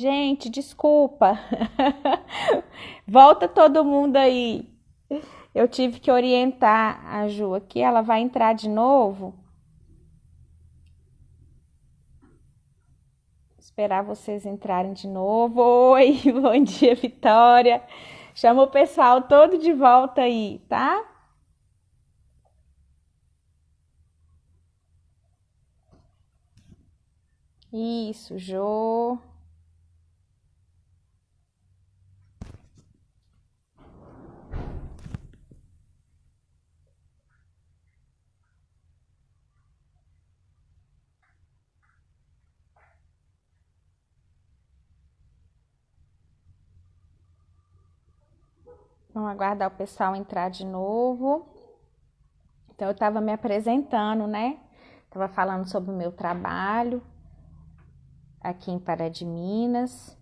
Gente, desculpa. Volta todo mundo aí. Eu tive que orientar a Ju aqui, ela vai entrar de novo. Esperar vocês entrarem de novo. Oi, bom dia, Vitória. Chama o pessoal todo de volta aí, tá? Isso, Jô. Vamos aguardar o pessoal entrar de novo. Então, eu estava me apresentando, né? Estava falando sobre o meu trabalho aqui em Pará de Minas,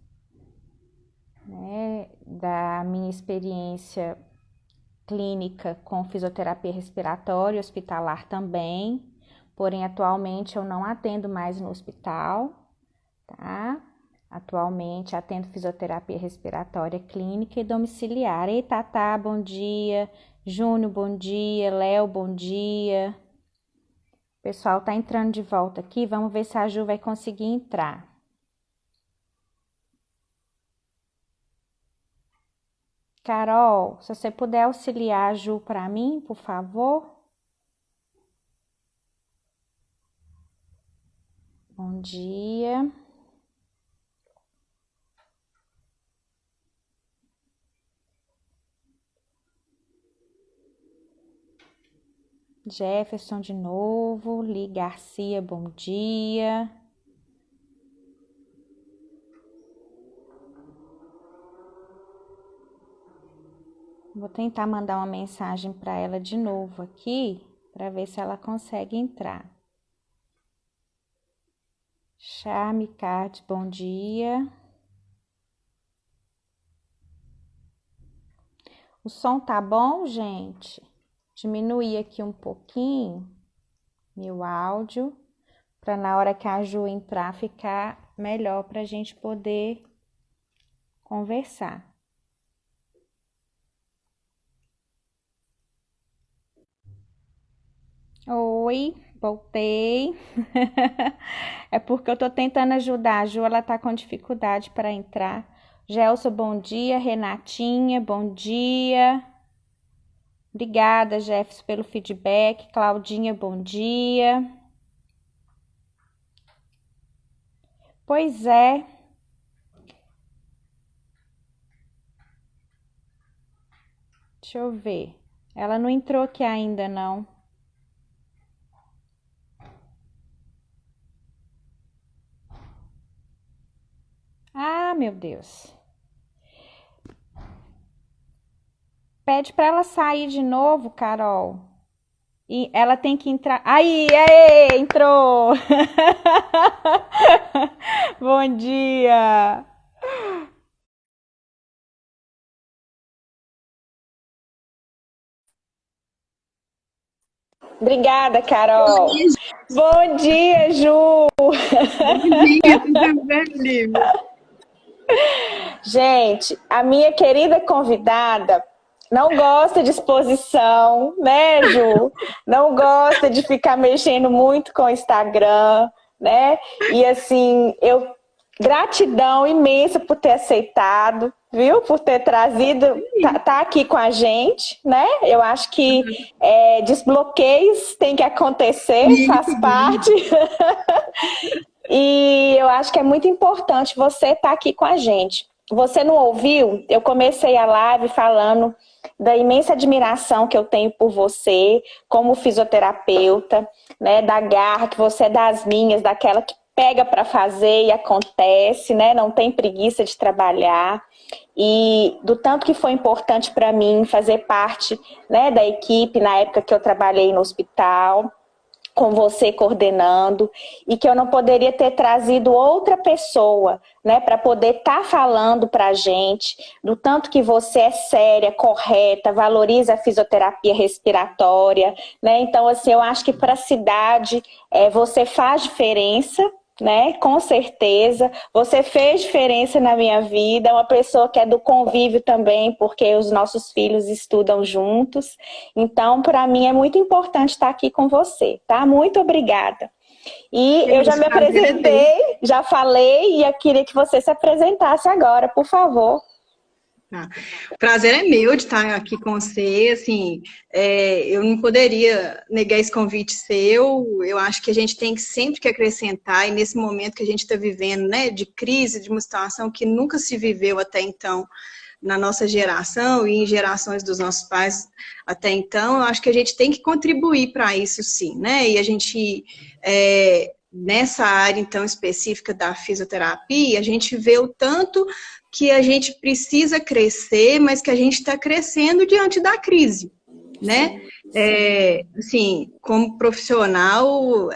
né? Da minha experiência clínica com fisioterapia respiratória, hospitalar também. Porém, atualmente eu não atendo mais no hospital, tá? Atualmente atendo fisioterapia respiratória clínica e domiciliar. Ei, Tatá, bom dia. Júnior, bom dia. Léo, bom dia. O pessoal tá entrando de volta aqui. Vamos ver se a Ju vai conseguir entrar. Carol, se você puder auxiliar a Ju para mim, por favor. Bom dia. Jefferson de novo, Li Garcia, bom dia. Vou tentar mandar uma mensagem para ela de novo aqui, para ver se ela consegue entrar. Charme Card, bom dia. O som tá bom, gente? Diminuir aqui um pouquinho meu áudio, para na hora que a Ju entrar ficar melhor para a gente poder conversar. Oi, voltei. É porque eu tô tentando ajudar a Ju, ela tá com dificuldade para entrar. Gelson, bom dia. Renatinha, bom dia. Obrigada, Jefferson, pelo feedback. Claudinha, bom dia. Pois é. Deixa eu ver. Ela não entrou aqui ainda, não. Ah, meu Deus. Pede para ela sair de novo, Carol. E ela tem que entrar. Aí, entrou! Bom dia! Obrigada, Carol. Bom dia, Ju! Bom dia, tudo bem, Lívia? Gente, a minha querida convidada não gosta de exposição, né, Ju? Não gosta de ficar mexendo muito com o Instagram, né? E assim, gratidão imensa por ter aceitado, viu? Por ter trazido, tá aqui com a gente, né? Eu acho que desbloqueios tem que acontecer, faz parte. E eu acho que é muito importante você estar aqui com a gente. Você não ouviu? Eu comecei a live falando da imensa admiração que eu tenho por você como fisioterapeuta, né? Da garra que você é das minhas, daquela que pega para fazer e acontece, né? Não tem preguiça de trabalhar. E do tanto que foi importante para mim fazer parte, né, da equipe na época que eu trabalhei no hospital, com você coordenando, e que eu não poderia ter trazido outra pessoa, né, para poder estar falando para a gente do tanto que você é séria, correta, valoriza a fisioterapia respiratória, né? Então, assim, eu acho que para a cidade você faz diferença, né? Com certeza. Você fez diferença na minha vida, é uma pessoa que é do convívio também, porque os nossos filhos estudam juntos. Então, para mim é muito importante estar aqui com você, tá? Muito obrigada. E Que eu já isso, me prazer é meu. apresentei, já falei, e eu queria que você se apresentasse agora, por favor. Tá. O prazer é meu de estar aqui com você, assim, eu não poderia negar esse convite seu. Eu acho que a gente tem que sempre que acrescentar, e nesse momento que a gente está vivendo, né, de crise, de uma situação que nunca se viveu até então na nossa geração e em gerações dos nossos pais até então, eu acho que a gente tem que contribuir para isso sim, né, e a gente, nessa área então específica da fisioterapia, a gente vê o tanto que a gente precisa crescer, mas que a gente está crescendo diante da crise, né? Assim, como profissional,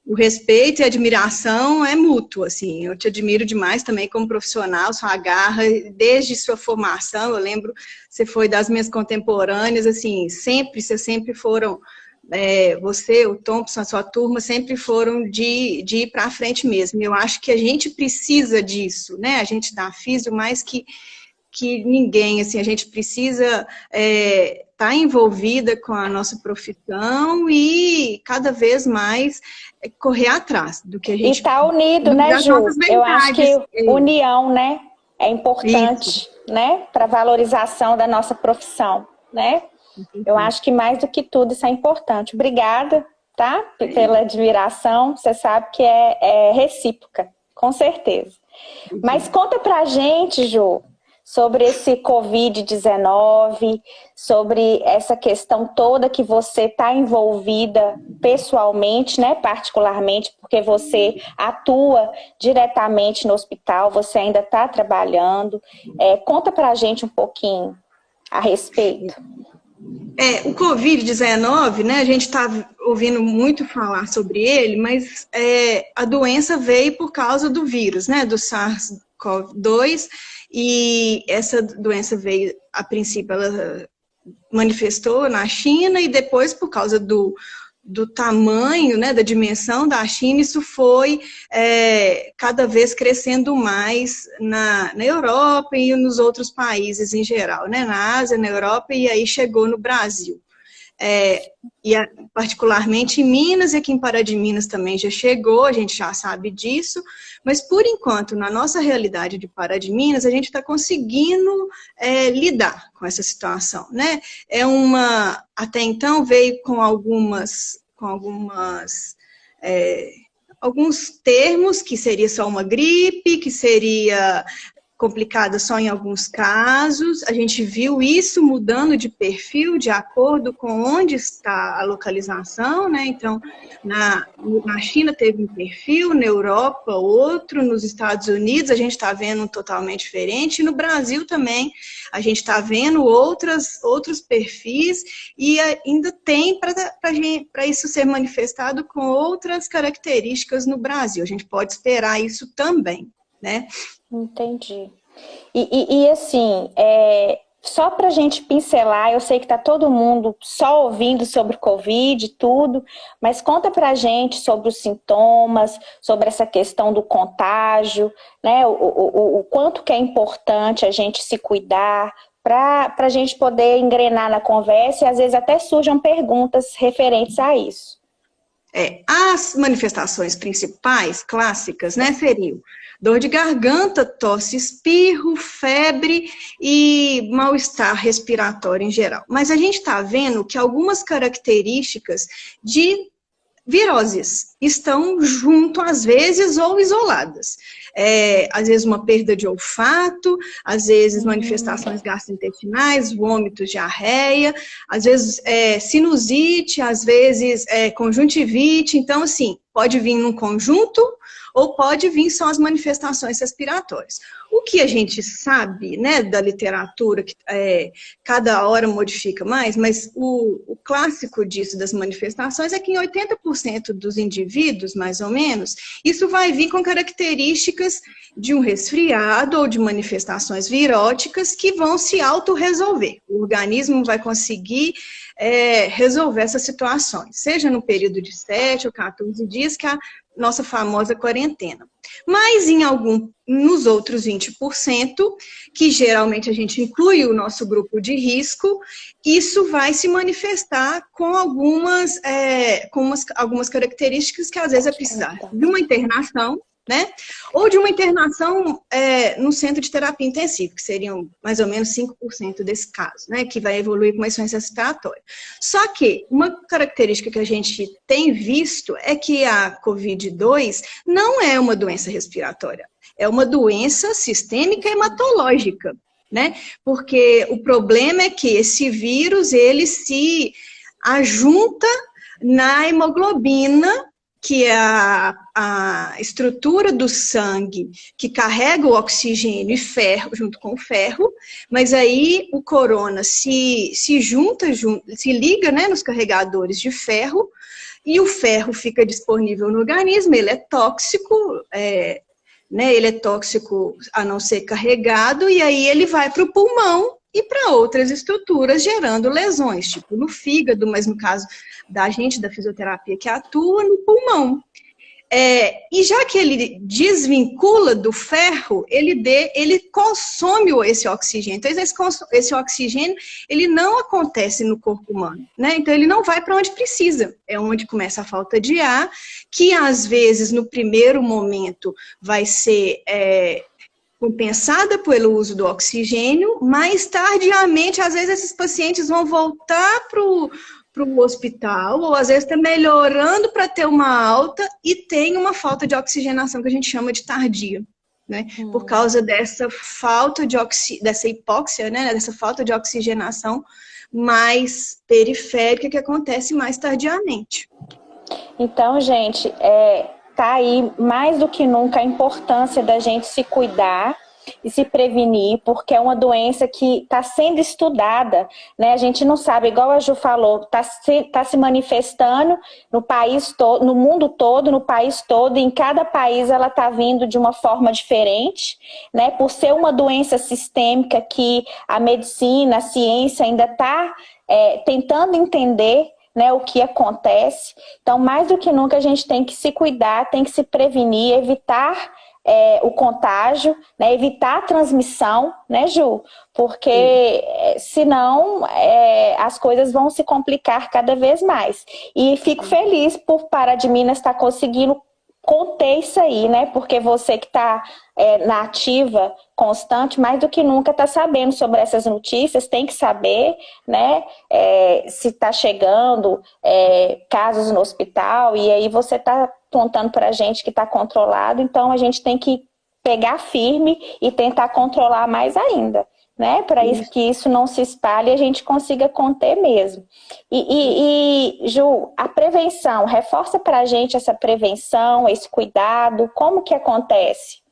o respeito e a admiração é mútuo, assim, eu te admiro demais também como profissional, sua garra, desde sua formação, eu lembro, você foi das minhas contemporâneas, assim, vocês sempre foram, você, o Thompson, a sua turma, sempre foram de ir para frente mesmo. Eu acho que a gente precisa disso, né? A gente da físio mais que ninguém, assim, a gente precisa estar envolvida com a nossa profissão e cada vez mais correr atrás do que a E gente... tá unido, né, das Ju? nossas Eu acho verdades. que união, né, é Isso. importante, né, para valorização da nossa profissão, né? Eu acho que mais do que tudo isso é importante. Obrigada, tá? Pela admiração. Você sabe que é recíproca, com certeza. Mas conta pra gente, Ju, sobre esse Covid-19, sobre essa questão toda que você está envolvida pessoalmente, né? Particularmente, porque você atua diretamente no hospital, você ainda está trabalhando. Conta pra gente um pouquinho a respeito. O Covid-19, né, a gente está ouvindo muito falar sobre ele, mas a doença veio por causa do vírus, né, do SARS-CoV-2, e essa doença veio, a princípio, ela manifestou na China, e depois, por causa do tamanho, né, da dimensão da China, isso foi cada vez crescendo mais na Europa e nos outros países em geral, né, na Ásia, na Europa, e aí chegou no Brasil. Particularmente em Minas, e aqui em Pará de Minas também já chegou, a gente já sabe disso, mas por enquanto, na nossa realidade de Pará de Minas, a gente está conseguindo lidar com essa situação, né? Até então veio com alguns termos, que seria só uma gripe, que seria complicada só em alguns casos. A gente viu isso mudando de perfil de acordo com onde está a localização, né? Então, na China teve um perfil, na Europa outro, nos Estados Unidos a gente está vendo um totalmente diferente, e no Brasil também a gente está vendo outros perfis, e ainda tem para isso ser manifestado com outras características no Brasil. A gente pode esperar isso também, né? Entendi. E assim, só para a gente pincelar, eu sei que está todo mundo só ouvindo sobre Covid e tudo, mas conta para a gente sobre os sintomas, sobre essa questão do contágio, né? O quanto que é importante a gente se cuidar para a gente poder engrenar na conversa, e às vezes até surjam perguntas referentes a isso. As manifestações principais, clássicas, né, seriam dor de garganta, tosse, espirro, febre e mal-estar respiratório em geral. Mas a gente está vendo que algumas características de viroses estão junto, às vezes, ou isoladas. Às vezes uma perda de olfato, às vezes manifestações gastrointestinais, vômitos, diarreia, às vezes sinusite, às vezes conjuntivite. Então, assim, pode vir num conjunto ou pode vir só as manifestações respiratórias. O que a gente sabe, né, da literatura, que cada hora modifica mais, mas o clássico disso das manifestações é que em 80% dos indivíduos, mais ou menos, isso vai vir com características de um resfriado ou de manifestações viróticas que vão se autorresolver. O organismo vai conseguir resolver essas situações, seja no período de 7 ou 14 dias, que é a nossa famosa quarentena. Mas nos outros 20%, que geralmente a gente inclui o nosso grupo de risco, isso vai se manifestar com algumas características que às vezes é precisar de uma internação, né? Ou de uma internação no centro de terapia intensiva, que seriam mais ou menos 5% desse caso, né? Que vai evoluir com uma insuficiência respiratória. Só que uma característica que a gente tem visto é que a COVID-2 não é uma doença respiratória, é uma doença sistêmica hematológica, né? Porque o problema é que esse vírus, ele se ajunta na hemoglobina, que é a estrutura do sangue que carrega o oxigênio e ferro, junto com o ferro, mas aí o corona se liga, né, nos carregadores de ferro, e o ferro fica disponível no organismo, ele é tóxico, ele é tóxico a não ser carregado, e aí ele vai para o pulmão e para outras estruturas, gerando lesões, tipo no fígado, mas no caso da gente, da fisioterapia, que atua no pulmão. E já que ele desvincula do ferro, ele consome esse oxigênio. Então, esse oxigênio, ele não acontece no corpo humano, né? Então, ele não vai para onde precisa. É onde começa a falta de ar, que às vezes, no primeiro momento, vai ser compensada pelo uso do oxigênio, mais tardiamente, às vezes, esses pacientes vão voltar para o hospital, ou às vezes está melhorando para ter uma alta e tem uma falta de oxigenação que a gente chama de tardia, né? Por causa dessa falta dessa hipóxia, né? Dessa falta de oxigenação mais periférica que acontece mais tardiamente. Então, gente, tá aí mais do que nunca a importância da gente se cuidar e se prevenir, porque é uma doença que está sendo estudada, né? A gente não sabe, igual a Ju falou, tá se manifestando no país todo, no mundo todo, no país todo, e em cada país ela está vindo de uma forma diferente, né? Por ser uma doença sistêmica que a medicina, a ciência ainda está tentando entender, né, o que acontece. Então, mais do que nunca, a gente tem que se cuidar, tem que se prevenir, evitar o contágio, né, evitar a transmissão, né, Ju? Porque senão as coisas vão se complicar cada vez mais. E fico feliz por Pará de Minas estar conseguindo conter isso aí, né? Porque você que está na ativa constante, mais do que nunca está sabendo sobre essas notícias, tem que saber, né? Se está chegando casos no hospital, e aí você está contando para a gente que está controlado, então a gente tem que pegar firme e tentar controlar mais ainda, né? Para isso que isso não se espalhe e a gente consiga conter mesmo. E Ju, a prevenção, reforça para a gente essa prevenção, esse cuidado, como que acontece?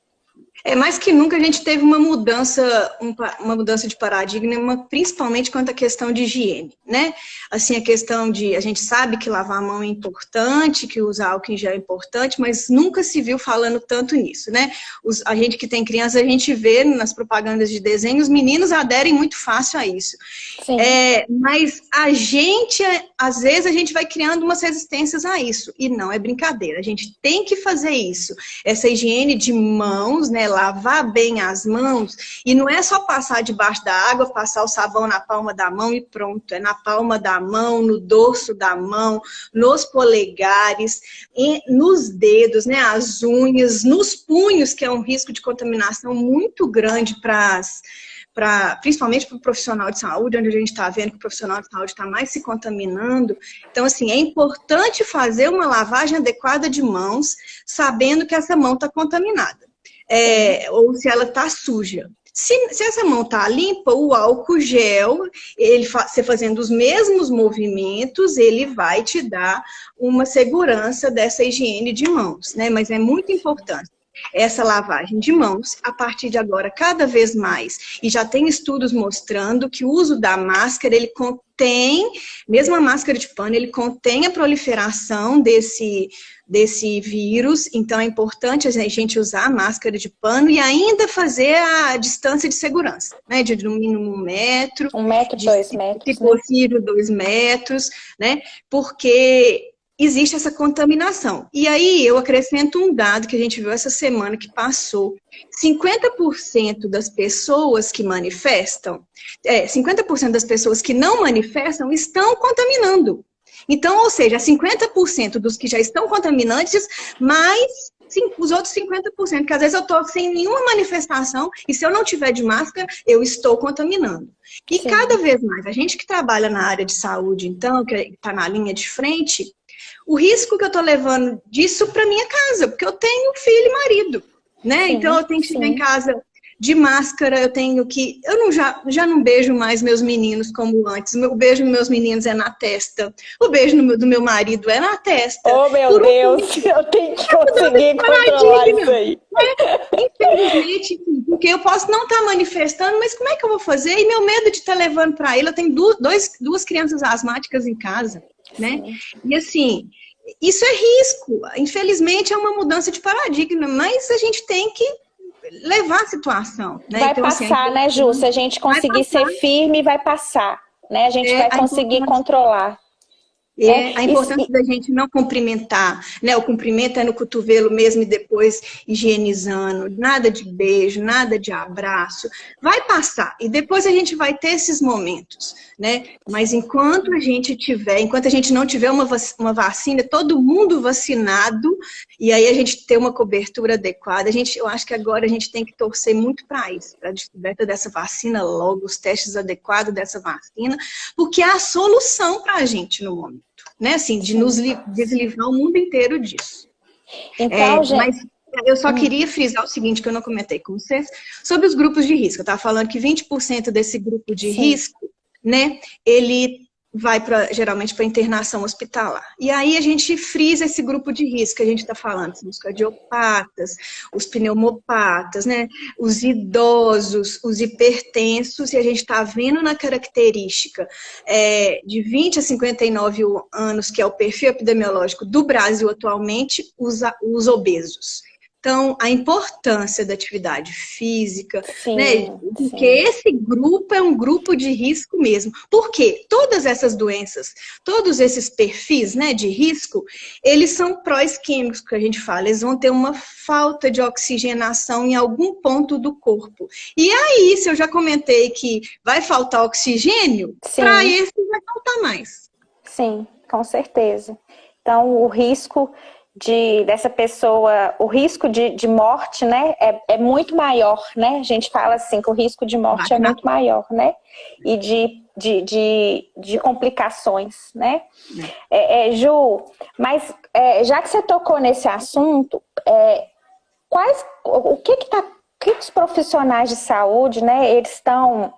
Mais que nunca a gente teve uma mudança de paradigma, principalmente quanto à questão de higiene, né? Assim, a questão a gente sabe que lavar a mão é importante, que usar álcool em gel é importante, mas nunca se viu falando tanto nisso, né? A gente que tem criança, a gente vê nas propagandas de desenho, os meninos aderem muito fácil a isso. Sim. Mas às vezes a gente vai criando umas resistências a isso, e não é brincadeira, a gente tem que fazer isso. Essa higiene de mãos, né? Lavar bem as mãos, e não é só passar debaixo da água, passar o sabão na palma da mão e pronto, é na palma da mão, no dorso da mão, nos polegares, nos dedos, né, as unhas, nos punhos, que é um risco de contaminação muito grande principalmente para o profissional de saúde, onde a gente está vendo que o profissional de saúde está mais se contaminando. Então, assim, é importante fazer uma lavagem adequada de mãos, sabendo que essa mão está contaminada. Ou se ela está suja. Se essa mão está limpa, o álcool gel, você fazendo os mesmos movimentos, ele vai te dar uma segurança dessa higiene de mãos, né? Mas é muito importante. essa lavagem de mãos, a partir de agora, cada vez mais. E já tem estudos mostrando que o uso da máscara, ele contém, mesmo a máscara de pano, ele contém a proliferação desse vírus, então é importante a gente usar a máscara de pano e ainda fazer a distância de segurança, né? De no mínimo 1 metro. 1 metro, 2 metros, se possível, 2 metros, né? Porque existe essa contaminação. E aí eu acrescento um dado que a gente viu essa semana que passou. 50% das pessoas que manifestam, 50% das pessoas que não manifestam estão contaminando. Então, ou seja, 50% dos que já estão contaminantes, mais os outros 50%, que às vezes eu estou sem nenhuma manifestação, e se eu não tiver de máscara, eu estou contaminando. E Sim. cada vez mais, a gente que trabalha na área de saúde, então, que está na linha de frente, o risco que eu estou levando disso para minha casa, porque eu tenho filho e marido, né? Sim, então eu tenho que chegar em casa de máscara, eu tenho que... Eu já não beijo mais meus meninos como antes. O beijo dos meus meninos é na testa. O beijo do meu marido é na testa. Oh, meu Deus! Eu tenho que conseguir controlar isso aí. Infelizmente, porque eu posso não estar manifestando, mas como é que eu vou fazer? E meu medo de estar levando para ele, eu tenho duas crianças asmáticas em casa, né? Sim. E assim, isso é risco. Infelizmente, é uma mudança de paradigma, mas a gente tem que levar a situação. Né? Vai então, passar, assim, né, Ju? Se a gente conseguir ser firme, vai passar. Né? A gente vai conseguir controlar. A importância da gente não cumprimentar, né? O cumprimento é no cotovelo mesmo e depois higienizando, nada de beijo, nada de abraço, vai passar e depois a gente vai ter esses momentos, né? Mas enquanto a gente não tiver uma vacina, todo mundo vacinado, e aí a gente ter uma cobertura adequada, eu acho que agora a gente tem que torcer muito para isso, para a descoberta dessa vacina logo, os testes adequados dessa vacina, porque é a solução para a gente no momento. Né, assim, de nos deslivrar o mundo inteiro disso. Então, gente... Mas eu só queria frisar o seguinte, que eu não comentei com vocês, sobre os grupos de risco. Eu estava falando que 20% desse grupo de risco, né, ele vai geralmente para internação hospitalar. E aí a gente frisa esse grupo de risco que a gente está falando, os cardiopatas, os pneumopatas, né, os idosos, os hipertensos, e a gente está vendo na característica de 20 a 59 anos, que é o perfil epidemiológico do Brasil atualmente, os obesos. Então, a importância da atividade física, né? Porque esse grupo é um grupo de risco mesmo. Por quê? Todas essas doenças, todos esses perfis, né, de risco, eles são pró-isquêmicos, que a gente fala. Eles vão ter uma falta de oxigenação em algum ponto do corpo. E aí, se eu já comentei que vai faltar oxigênio, para esse vai faltar mais. Sim, com certeza. Então, o risco dessa pessoa, o risco de morte, né, é muito maior, né? A gente fala assim, que o risco de morte é muito maior, né? E de complicações, né? Ju, mas já que você tocou nesse assunto, o que os profissionais de saúde, né, eles estão,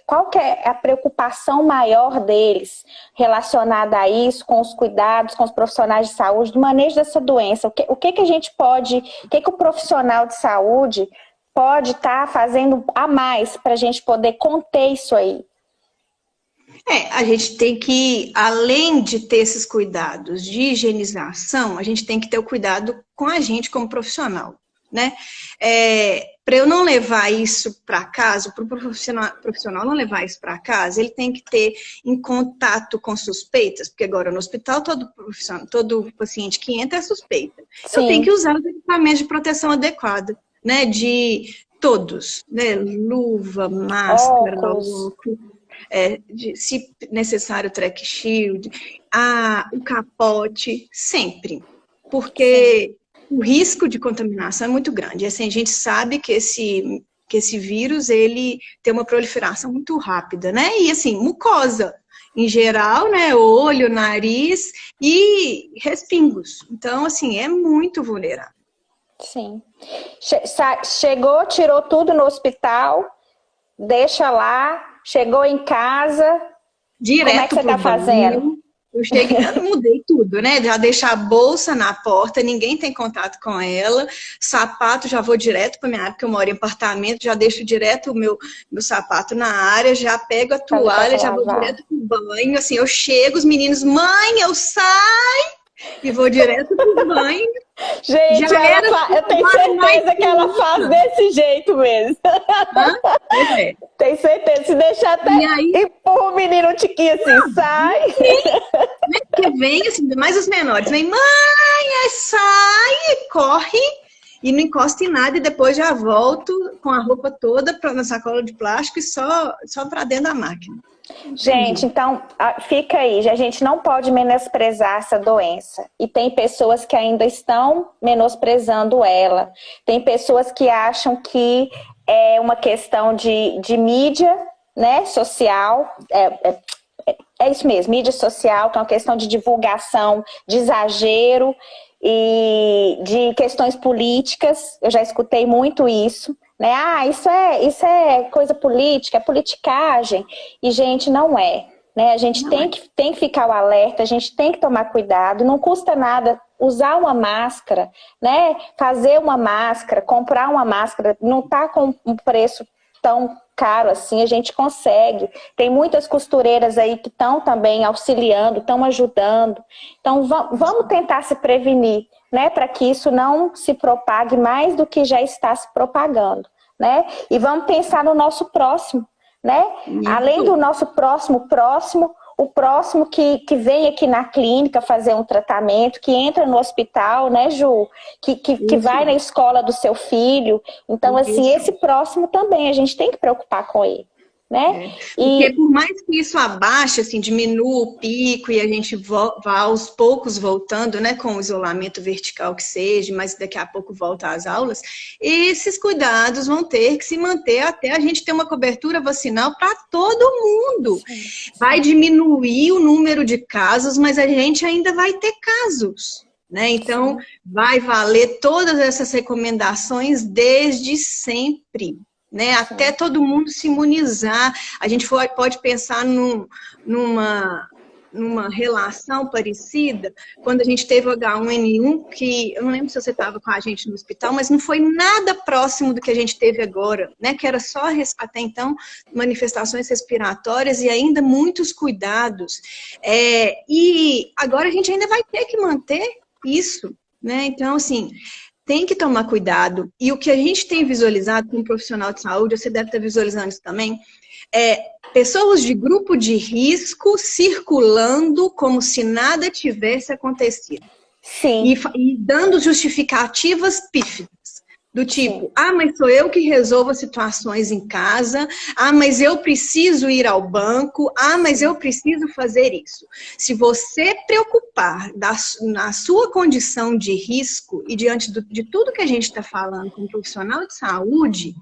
qual que é a preocupação maior deles relacionada a isso, com os cuidados, com os profissionais de saúde, do manejo dessa doença? O que a gente pode, o que o profissional de saúde pode estar fazendo a mais para a gente poder conter isso aí? A gente tem que, além de ter esses cuidados de higienização, a gente tem que ter o cuidado com a gente como profissional. Né? Para eu não levar isso para casa, para o profissional não levar isso para casa, ele tem que ter em contato com suspeitas, porque agora no hospital todo paciente que entra é suspeita. Sim. Eu tenho que usar os equipamentos de proteção adequada, né? De todos, né? Luva, máscara, óculos, se necessário, track shield, o capote, sempre. Porque o risco de contaminação é muito grande. Assim, a gente sabe que esse vírus, ele tem uma proliferação muito rápida, né? E assim, mucosa, em geral, né? Olho, nariz e respingos. Então, assim, é muito vulnerável. Sim. Chegou, tirou tudo no hospital, deixa lá, chegou em casa, direto, como é que você está fazendo? eu mudei tudo, né? Já deixo a bolsa na porta, ninguém tem contato com ela, sapato, já vou direto para minha área, porque eu moro em apartamento, já deixo direto o meu sapato na área, já pego a toalha, já vou direto pro banho, assim, eu chego, os meninos, mãe, eu saio e vou direto pro banho. Gente, eu tenho certeza que ela faz desse jeito mesmo. É. Tenho certeza, se deixar até empurra o menino um tiquinho assim, sai. Que vem, assim, mais os menores, vem, mãe, sai, corre, e não encosta em nada, e depois já volto com a roupa toda na sacola de plástico e só para dentro da máquina. Gente, então, fica aí, a gente não pode menosprezar essa doença. E tem pessoas que ainda estão menosprezando ela. Tem pessoas que acham que é uma questão de mídia, né, social. É isso mesmo, mídia social, que é uma questão de divulgação, de exagero e de questões políticas. Eu já escutei muito isso. Né? Isso é coisa política, é politicagem. E, gente, não é. Né? A gente tem que ficar o alerta, a gente tem que tomar cuidado. Não custa nada usar uma máscara, né? Fazer uma máscara, comprar uma máscara. Não está com um preço tão caro assim, a gente consegue. Tem muitas costureiras aí que estão também auxiliando, estão ajudando. Então, vamos tentar se prevenir, né, para que isso não se propague mais do que já está se propagando, né? E vamos pensar no nosso próximo, né? Além do nosso próximo, o próximo que vem aqui na clínica fazer um tratamento, que entra no hospital, né, Ju? Que vai na escola do seu filho. Então, assim, esse próximo também, a gente tem que preocupar com ele. Né? Porque por mais que isso abaixe, assim, diminua o pico e a gente vá aos poucos voltando, né, com o isolamento vertical que seja, mas daqui a pouco volta às aulas, esses cuidados vão ter que se manter até a gente ter uma cobertura vacinal para todo mundo. Sim. Vai diminuir o número de casos, mas a gente ainda vai ter casos. Né? Então, vai valer todas essas recomendações desde sempre. Né? Até todo mundo se imunizar. A gente pode pensar numa relação parecida, quando a gente teve o H1N1, que eu não lembro se você estava com a gente no hospital, mas não foi nada próximo do que a gente teve agora, né? Que era só até então manifestações respiratórias e ainda muitos cuidados. E agora a gente ainda vai ter que manter isso, né? Então, assim, tem que tomar cuidado. E o que a gente tem visualizado como profissional de saúde, você deve estar visualizando isso também, pessoas de grupo de risco circulando como se nada tivesse acontecido. Sim. E dando justificativas pífidas. Do tipo, mas sou eu que resolvo situações em casa, mas eu preciso ir ao banco, mas eu preciso fazer isso. Se você preocupar na sua condição de risco e diante de tudo que a gente está falando como profissional de saúde,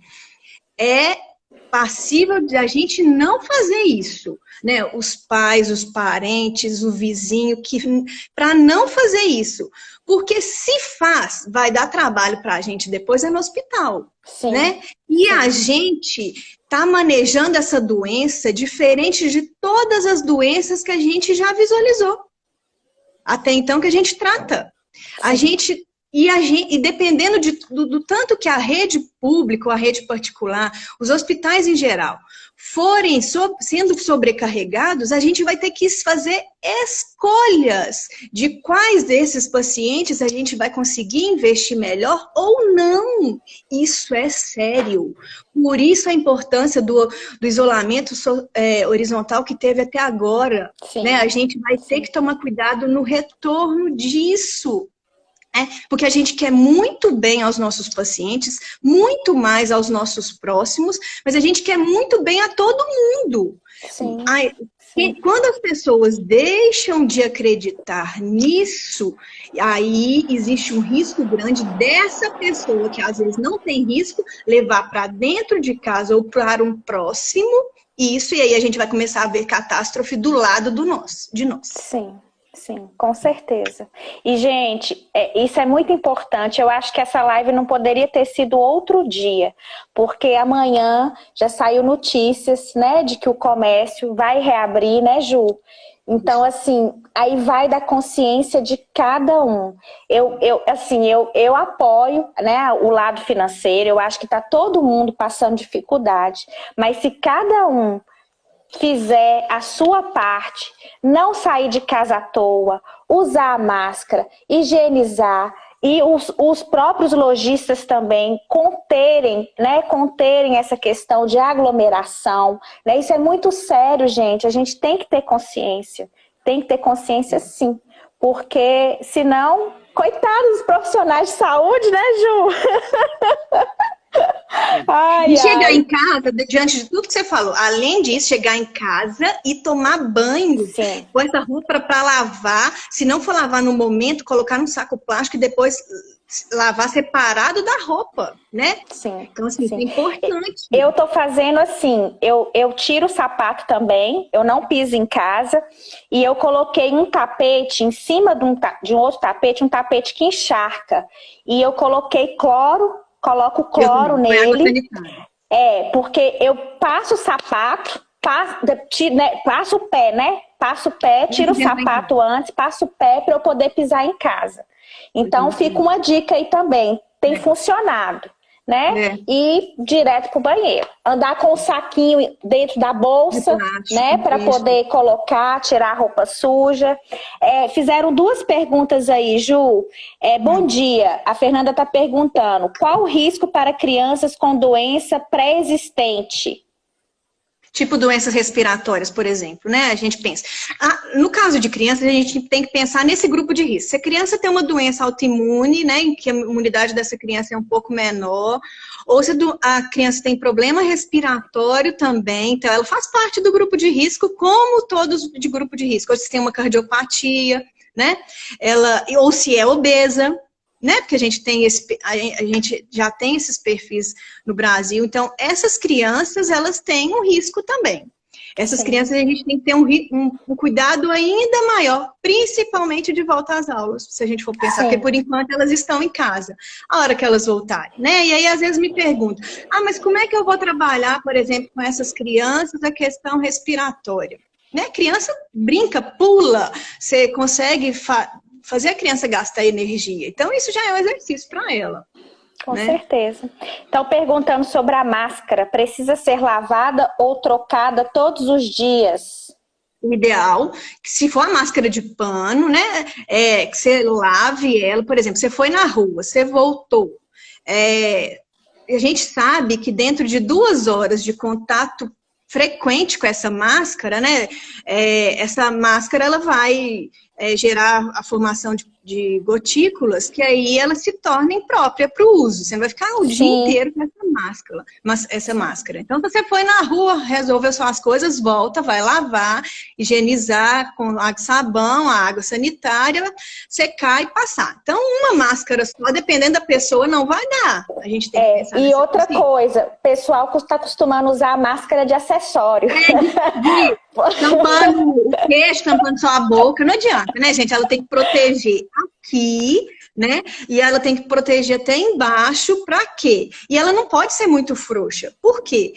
é passível de a gente não fazer isso, né? Os pais, os parentes, o vizinho, para não fazer isso. Porque se faz, vai dar trabalho para a gente depois no hospital, né? E a gente está manejando essa doença diferente de todas as doenças que a gente já visualizou. Até então que a gente trata. E dependendo do tanto que a rede pública ou a rede particular, os hospitais em geral, forem sendo sobrecarregados, a gente vai ter que fazer escolhas de quais desses pacientes a gente vai conseguir investir melhor ou não. Isso é sério. Por isso a importância do isolamento horizontal que teve até agora. Né? A gente vai ter que tomar cuidado no retorno disso. Porque a gente quer muito bem aos nossos pacientes, muito mais aos nossos próximos, mas a gente quer muito bem a todo mundo. Sim. Quando as pessoas deixam de acreditar nisso, aí existe um risco grande dessa pessoa, que às vezes não tem risco, levar para dentro de casa ou para um próximo, e aí a gente vai começar a ver catástrofe do lado de nós. Sim. Sim, com certeza. E, gente, isso é muito importante. Eu acho que essa live não poderia ter sido outro dia, porque amanhã já saiu notícias, né, de que o comércio vai reabrir, né, Ju? Então, assim, aí vai da consciência de cada um. Eu apoio, né, o lado financeiro, eu acho que está todo mundo passando dificuldade, mas se cada um fizer a sua parte, não sair de casa à toa, usar a máscara, higienizar, e os próprios lojistas também conterem essa questão de aglomeração, né? Isso é muito sério, gente. A gente tem que ter consciência. Tem que ter consciência, sim. Porque, senão, coitados dos profissionais de saúde, né, Ju? E chegar em casa, diante de tudo que você falou, além disso, chegar em casa e tomar banho, Sim. com essa roupa para lavar, se não for lavar no momento, colocar num saco plástico e depois lavar separado da roupa, né? Sim. Então, assim, Sim. é importante. Eu tô fazendo assim, eu tiro o sapato também, eu não piso em casa, e eu coloquei um tapete em cima de um outro tapete, um tapete que encharca. E eu coloquei coloco cloro nele. Porque eu passo o sapato, passo o pé, né? Passo o pé, tiro o sapato antes, passo o pé para eu poder pisar em casa. Então fica uma dica aí também, tem funcionado, né? E direto pro banheiro. Andar com o saquinho dentro da bolsa, né? Para poder colocar, tirar a roupa suja. Fizeram 2 perguntas aí, Ju. Bom dia. A Fernanda está perguntando: qual o risco para crianças com doença pré-existente? Tipo doenças respiratórias, por exemplo, né? A gente pensa. No caso de crianças, a gente tem que pensar nesse grupo de risco. Se a criança tem uma doença autoimune, né, em que a imunidade dessa criança é um pouco menor, ou se a criança tem problema respiratório também, então ela faz parte do grupo de risco, como todos de grupo de risco. Ou se tem uma cardiopatia, né? Ou se é obesa, né? Porque a gente já tem esses perfis no Brasil. Então, essas crianças, elas têm um risco também. Essas crianças, a gente tem que ter um cuidado ainda maior, principalmente de volta às aulas, se a gente for pensar, porque por enquanto elas estão em casa, a hora que elas voltarem, né? E aí, às vezes, me perguntam, mas como é que eu vou trabalhar, por exemplo, com essas crianças, a questão respiratória? Né? Criança brinca, pula, você consegue fazer a criança gastar energia. Então, isso já é um exercício para ela. Com certeza. Então, perguntando sobre a máscara, precisa ser lavada ou trocada todos os dias? O ideal, se for a máscara de pano, né, que você lave ela, por exemplo, você foi na rua, você voltou. A gente sabe que dentro de 2 horas de contato frequente com essa máscara, né, essa máscara ela vai gerar a formação de gotículas, que aí ela se torna imprópria para o uso. Você não vai ficar o dia inteiro com essa máscara. Então, se você foi na rua, resolveu suas coisas, volta, vai lavar, higienizar com água e sabão, a água sanitária, secar e passar. Então, uma máscara só, dependendo da pessoa, não vai dar. A gente tem que pensar e outra coisa, o pessoal está acostumando a usar a máscara de acessório. Tampando o queixo, tampando só a boca, não adianta, né, gente? Ela tem que proteger aqui, né? E ela tem que proteger até embaixo, para quê? E ela não pode ser muito frouxa. Por quê?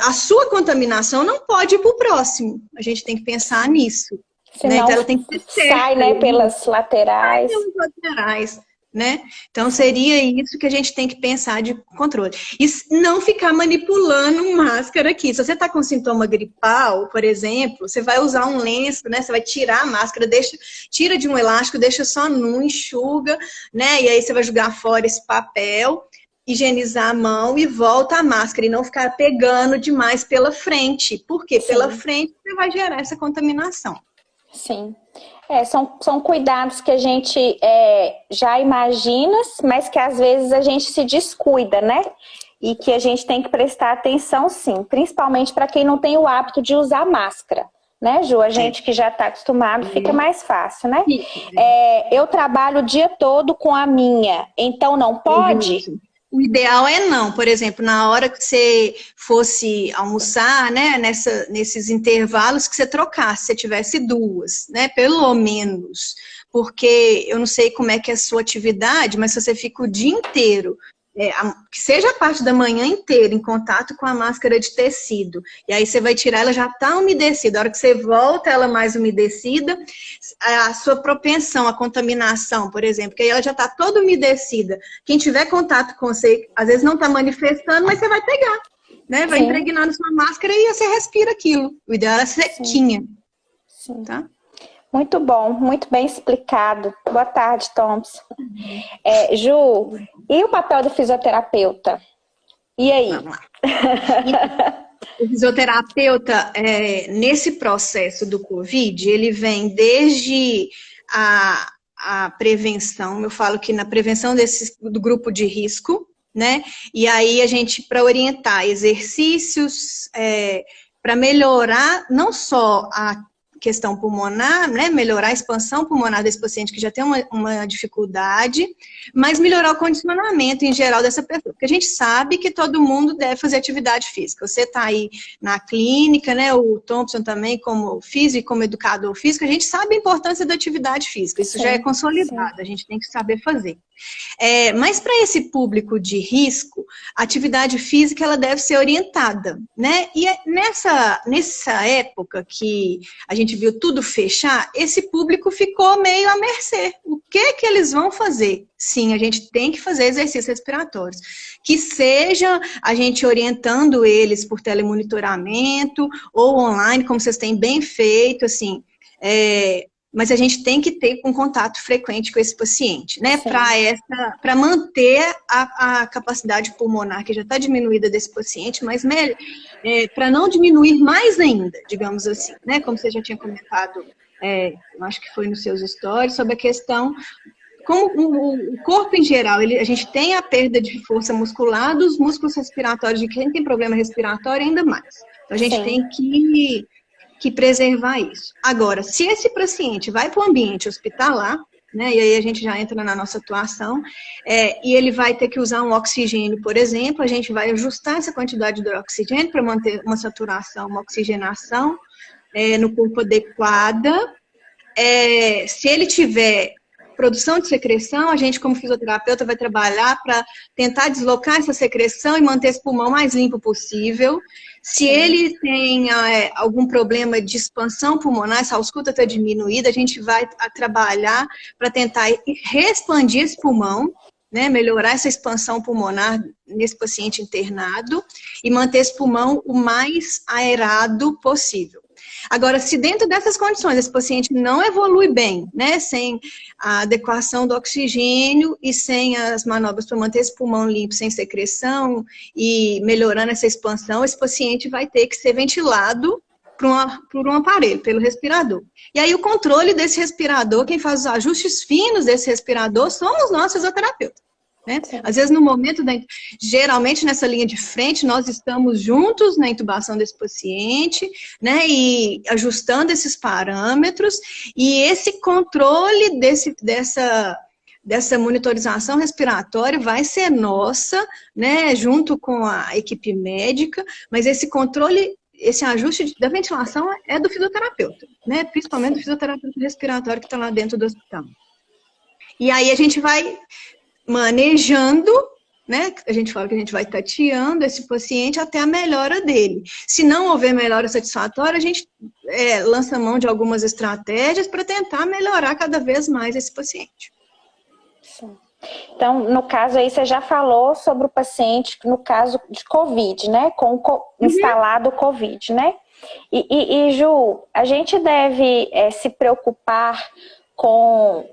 A sua contaminação não pode ir para o próximo. A gente tem que pensar nisso. Senão, né? Então ela tem que ser certa, sai, né, pelas laterais. Sai pelas laterais. Né? Então seria isso que a gente tem que pensar de controle. E não ficar manipulando máscara aqui. Se você está com sintoma gripal, por exemplo, você vai usar um lenço, né? Você vai tirar a máscara, tira de um elástico, deixa só nu, enxuga, né? E aí você vai jogar fora esse papel, higienizar a mão e volta a máscara. E não ficar pegando demais pela frente. Por quê? Pela frente você vai gerar essa contaminação. Sim. São cuidados que a gente já imagina, mas que às vezes a gente se descuida, né? E que a gente tem que prestar atenção, sim. Principalmente para quem não tem o hábito de usar máscara. Né, Ju? A gente que já está acostumado, fica mais fácil, né? Eu trabalho o dia todo com a minha, então não pode? O ideal é não. Por exemplo, na hora que você fosse almoçar, né, nesses intervalos, que você trocasse, se você tivesse 2, né, pelo menos. Porque eu não sei como é que é a sua atividade, mas se você fica o dia inteiro que seja a parte da manhã inteira em contato com a máscara de tecido. E aí você vai tirar, ela já está umedecida. A hora que você volta ela mais umedecida, a sua propensão à contaminação, por exemplo, que aí ela já está toda umedecida. Quem tiver contato com você, às vezes não está manifestando, mas você vai pegar, né? Vai impregnar na sua máscara e você respira aquilo. O ideal é sequinha. Sim. Tá? Muito bom, muito bem explicado. Boa tarde, Thompson. Ju, e o papel do fisioterapeuta? E aí? Vamos lá. O fisioterapeuta, nesse processo do Covid, ele vem desde a prevenção, eu falo que na prevenção do grupo de risco, né? E aí a gente, para orientar exercícios, para melhorar não só a questão pulmonar, né, melhorar a expansão pulmonar desse paciente que já tem uma dificuldade, mas melhorar o condicionamento em geral dessa pessoa, porque a gente sabe que todo mundo deve fazer atividade física. Você está aí na clínica, né, o Thompson também como físico, como educador físico, a gente sabe a importância da atividade física, isso já é consolidado, a gente tem que saber fazer. Mas para esse público de risco, a atividade física ela deve ser orientada, né? E nessa época que a gente viu tudo fechar, esse público ficou meio à mercê. O que eles vão fazer? Sim, a gente tem que fazer exercícios respiratórios. Que seja a gente orientando eles por telemonitoramento ou online, como vocês têm bem feito, assim, mas a gente tem que ter um contato frequente com esse paciente, né? Para manter a capacidade pulmonar, que já está diminuída desse paciente, mas para não diminuir mais ainda, digamos assim, né? Como você já tinha comentado, eu acho que foi nos seus stories, sobre a questão, como o corpo em geral, a gente tem a perda de força muscular dos músculos respiratórios, de quem tem problema respiratório ainda mais. Então a gente tem que preservar isso. Agora, se esse paciente vai para o ambiente hospitalar, né, e aí a gente já entra na nossa atuação, e ele vai ter que usar um oxigênio, por exemplo, a gente vai ajustar essa quantidade de oxigênio para manter uma saturação, uma oxigenação no corpo adequada. Se ele tiver produção de secreção, a gente, como fisioterapeuta, vai trabalhar para tentar deslocar essa secreção e manter esse pulmão mais limpo possível. Se ele tem algum problema de expansão pulmonar, essa ausculta está diminuída, a gente vai trabalhar para tentar reexpandir esse pulmão, né, melhorar essa expansão pulmonar nesse paciente internado e manter esse pulmão o mais aerado possível. Agora, se dentro dessas condições esse paciente não evolui bem, né, sem a adequação do oxigênio e sem as manobras para manter esse pulmão limpo, sem secreção e melhorando essa expansão, esse paciente vai ter que ser ventilado por um aparelho, pelo respirador. E aí o controle desse respirador, quem faz os ajustes finos desse respirador somos nós fisioterapeutas. Né? Às vezes no momento, geralmente nessa linha de frente, nós estamos juntos na intubação desse paciente, né, e ajustando esses parâmetros, e esse controle dessa monitorização respiratória vai ser nossa, né, junto com a equipe médica, mas esse controle, esse ajuste da ventilação é do fisioterapeuta, né, principalmente do fisioterapeuta respiratório que está lá dentro do hospital. E aí a gente vai manejando, né? A gente fala que a gente vai tateando esse paciente até a melhora dele. Se não houver melhora satisfatória, a gente lança mão de algumas estratégias para tentar melhorar cada vez mais esse paciente. Sim. Então, no caso aí, você já falou sobre o paciente, no caso de COVID, né? Com instalado COVID, né? E Ju, a gente deve se preocupar com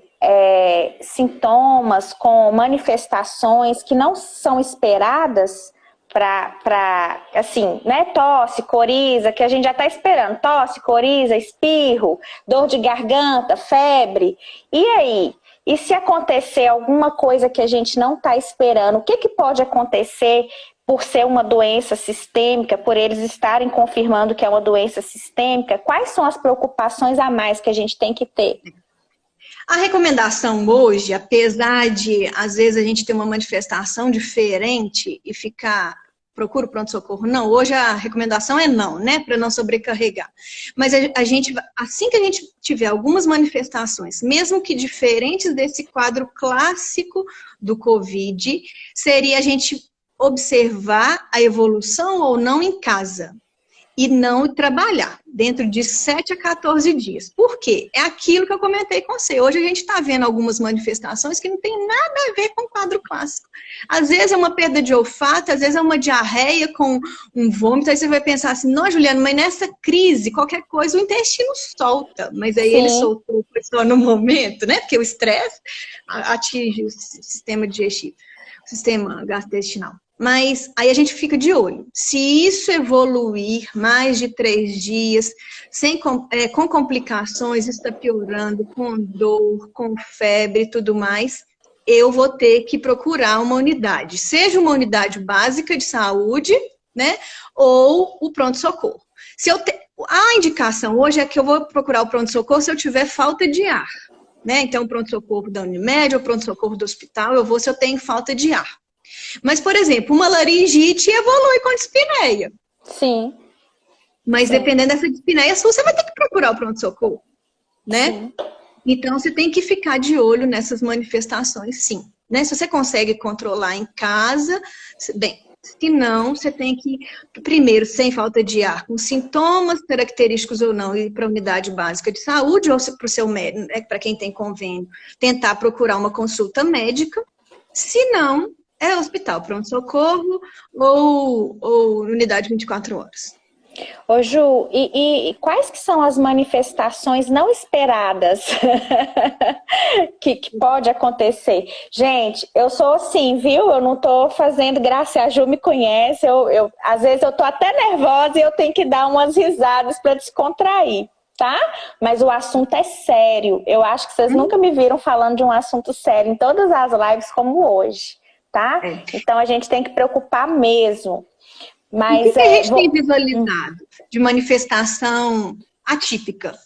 sintomas, com manifestações que não são esperadas para, assim, né, tosse, coriza, que a gente já está esperando, tosse, coriza, espirro, dor de garganta, febre. E aí? E se acontecer alguma coisa que a gente não está esperando, o que pode acontecer por ser uma doença sistêmica, por eles estarem confirmando que é uma doença sistêmica? Quais são as preocupações a mais que a gente tem que ter? A recomendação hoje, apesar de, às vezes, a gente ter uma manifestação diferente e ficar procura o pronto-socorro? Não, hoje a recomendação é não, né? Para não sobrecarregar. Mas a gente, assim que a gente tiver algumas manifestações, mesmo que diferentes desse quadro clássico do COVID, seria a gente observar a evolução ou não em casa. E não trabalhar dentro de 7 a 14 dias. Por quê? É aquilo que eu comentei com você. Hoje a gente está vendo algumas manifestações que não tem nada a ver com o quadro clássico. Às vezes é uma perda de olfato, às vezes é uma diarreia com um vômito, aí você vai pensar assim, não, Juliana, mas nessa crise, qualquer coisa, o intestino solta. Mas aí ele soltou só no momento, né? Porque o estresse atinge o sistema digestivo, o sistema gastrointestinal. Mas aí a gente fica de olho. Se isso evoluir mais de 3 dias, com complicações, está piorando, com dor, com febre e tudo mais, eu vou ter que procurar uma unidade. Seja uma unidade básica de saúde, né? Ou o pronto-socorro. A indicação hoje é que eu vou procurar o pronto-socorro se eu tiver falta de ar, né? Então, o pronto-socorro da Unimed, ou o pronto-socorro do hospital, eu vou se eu tenho falta de ar. Mas, por exemplo, uma laringite evolui com dispneia. Sim. Mas dependendo dessa dispneia, você vai ter que procurar o pronto-socorro, né? Sim. Então, você tem que ficar de olho nessas manifestações, sim. Né? Se você consegue controlar em casa, bem, se não, você tem que, primeiro, sem falta de ar, com sintomas característicos ou não, ir para a unidade básica de saúde, ou para o seu médico, né, para quem tem convênio, tentar procurar uma consulta médica. Se não, é hospital, pronto-socorro ou unidade 24 horas. Ô Ju, e quais que são as manifestações não esperadas que pode acontecer? Gente, eu sou assim, viu? Eu não tô fazendo graça, a Ju me conhece, às vezes eu tô até nervosa e eu tenho que dar umas risadas para descontrair, tá? Mas o assunto é sério. Eu acho que vocês nunca me viram falando de um assunto sério em todas as lives como hoje, tá? Então a gente tem que preocupar mesmo. Mas, o que a gente tem visualizado de manifestação atípica?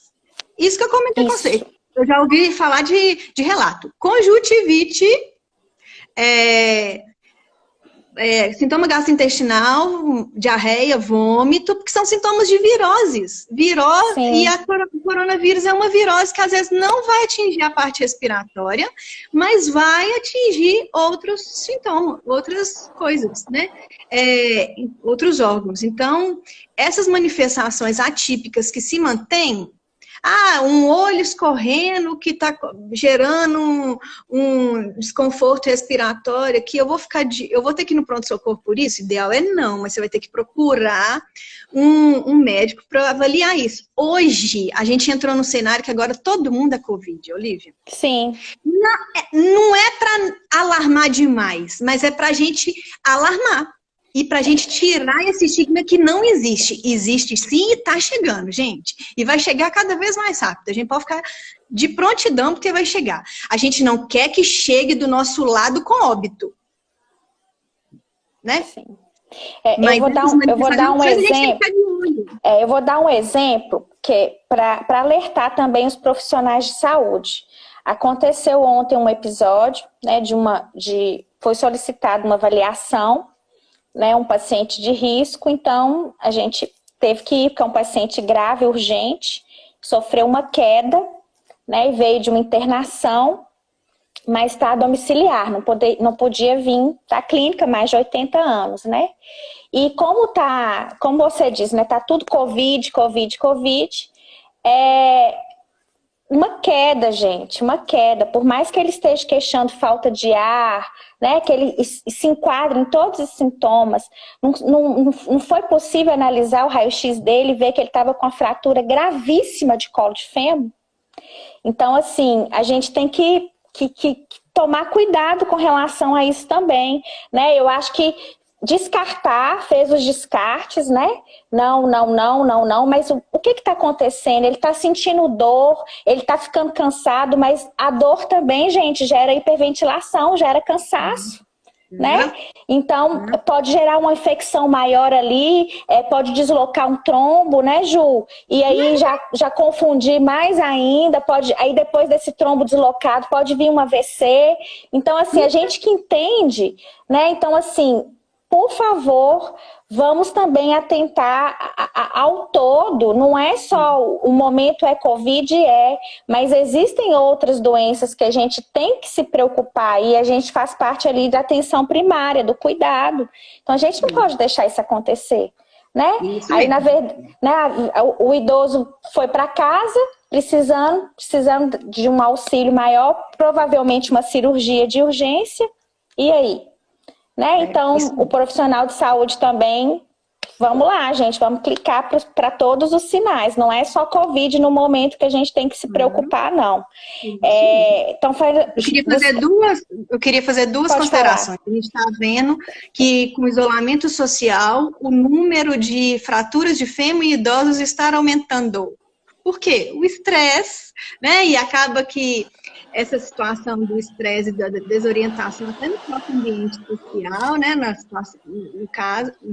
Isso que eu comentei com você. Eu já ouvi falar de relato. Conjuntivite, sintoma gastrointestinal, diarreia, vômito, porque são sintomas de viroses. Virose, e o coronavírus é uma virose que às vezes não vai atingir a parte respiratória, mas vai atingir outros sintomas, outras coisas, né? Outros órgãos. Então, essas manifestações atípicas que se mantêm, um olho escorrendo que está gerando um desconforto respiratório aqui, eu vou ter que ir no pronto-socorro por isso? Ideal é não, mas você vai ter que procurar um médico para avaliar isso. Hoje, a gente entrou no cenário que agora todo mundo é Covid, Olívia. Sim. Não é para alarmar demais, mas é para a gente alarmar. E para a gente tirar esse estigma que não existe. Existe sim e está chegando, gente. E vai chegar cada vez mais rápido. A gente pode ficar de prontidão porque vai chegar. A gente não quer que chegue do nosso lado com óbito. Né? Sim. Eu vou dar um exemplo. Eu vou dar um exemplo para alertar também os profissionais de saúde. Aconteceu ontem um episódio, né, foi solicitada uma avaliação, né, um paciente de risco, então a gente teve que ir, porque é um paciente grave, urgente, sofreu uma queda, né, e veio de uma internação, mas está domiciliar, não podia vir da clínica, mais de 80 anos, né? E como você diz, né, tá tudo Covid, uma queda, gente, uma queda. Por mais que ele esteja queixando falta de ar, né, que ele se enquadre em todos os sintomas, não foi possível analisar o raio-x dele e ver que ele estava com a fratura gravíssima de colo de fêmur. Então, assim, a gente tem que tomar cuidado com relação a isso também, né? Eu acho que fez os descartes, né? Não, mas o que está acontecendo? Ele está sentindo dor, ele está ficando cansado, mas a dor também, gente, gera hiperventilação, gera cansaço, né? Então, pode gerar uma infecção maior ali, pode deslocar um trombo, né, Ju? E aí já confundir mais ainda, aí depois desse trombo deslocado pode vir um AVC. Então, assim, a gente que entende, né? Então, assim, por favor, vamos também atentar ao todo, não é só o momento é Covid, mas existem outras doenças que a gente tem que se preocupar e a gente faz parte ali da atenção primária, do cuidado. Então a gente não pode deixar isso acontecer, né? Aí, na verdade, né, o idoso foi para casa precisando de um auxílio maior, provavelmente uma cirurgia de urgência, e aí? Né? Então, o profissional de saúde também, vamos lá, gente, vamos clicar para todos os sinais. Não é só Covid no momento que a gente tem que se preocupar, não. Então, eu queria fazer duas considerações. A gente está vendo que, com o isolamento social, o número de fraturas de fêmur em idosos está aumentando. Por quê? O estresse, né? E acaba que essa situação do estresse e da desorientação, até no próprio ambiente social, né, na situação, em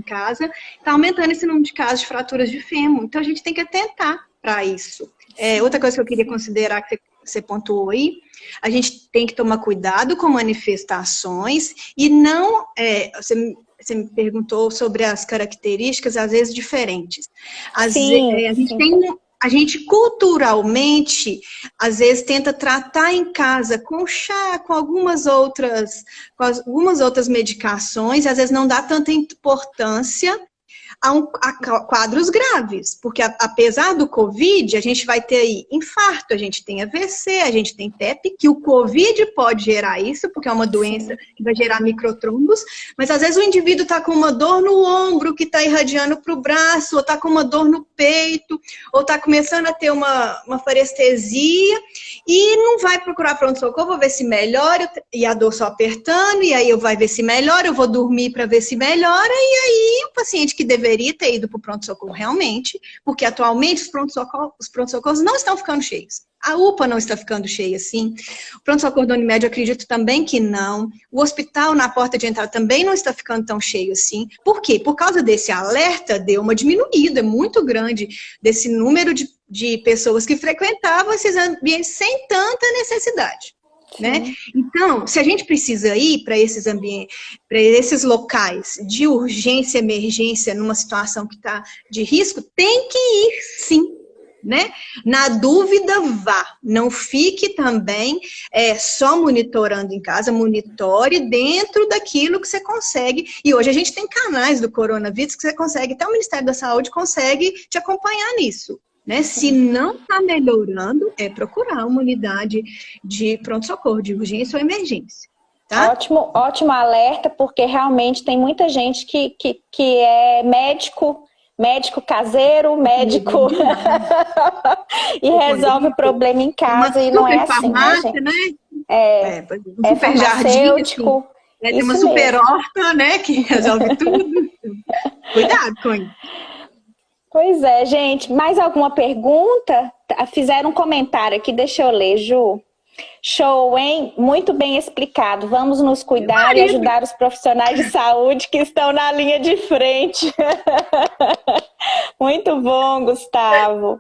casa, está aumentando esse número de casos de fraturas de fêmur. Então, a gente tem que atentar para isso. Outra coisa que eu queria considerar, que você pontuou aí, a gente tem que tomar cuidado com manifestações e não... Você me perguntou sobre as características, às vezes, diferentes. A gente culturalmente, às vezes, tenta tratar em casa com chá, com algumas outras medicações, e às vezes não dá tanta importância a quadros graves, porque apesar do Covid, a gente vai ter aí infarto, a gente tem AVC, a gente tem TEP, que o Covid pode gerar isso, porque é uma doença que vai gerar microtrombos, mas às vezes o indivíduo está com uma dor no ombro, que está irradiando para o braço, ou está com uma dor no peito, ou está começando a ter uma parestesia, e não vai procurar pronto-socorro, vou ver se melhora, e a dor só apertando, e aí eu vou ver se melhora, eu vou dormir para ver se melhora, e aí o paciente que deveria ter ido para o pronto-socorro realmente, porque atualmente os pronto-socorros não estão ficando cheios. A UPA não está ficando cheia, assim. O pronto-socorro da Unimed, eu acredito também que não. O hospital, na porta de entrada, também não está ficando tão cheio assim. Por quê? Por causa desse alerta, deu uma diminuída muito grande desse número de pessoas que frequentavam esses ambientes sem tanta necessidade. Né? Então, se a gente precisa ir para esses ambientes, para esses locais de urgência, emergência, numa situação que está de risco, tem que ir sim, né? Na dúvida, vá. Não fique também só monitorando em casa, monitore dentro daquilo que você consegue. E hoje a gente tem canais do coronavírus que você consegue, até o Ministério da Saúde consegue te acompanhar nisso. Né? Se não está melhorando, é procurar uma unidade de pronto-socorro, de urgência ou emergência. Tá? Ótimo alerta, porque realmente tem muita gente que é médico caseiro, médico e resolve o problema em casa e não é assim, farmácia, né, gente? É super farmacêutico. Assim, tem uma super horta, né, que resolve tudo. Cuidado com isso. Pois é, gente. Mais alguma pergunta? Fizeram um comentário aqui, deixa eu ler, Ju. Show, hein? Muito bem explicado. Vamos nos cuidar e ajudar os profissionais de saúde que estão na linha de frente. Muito bom, Gustavo.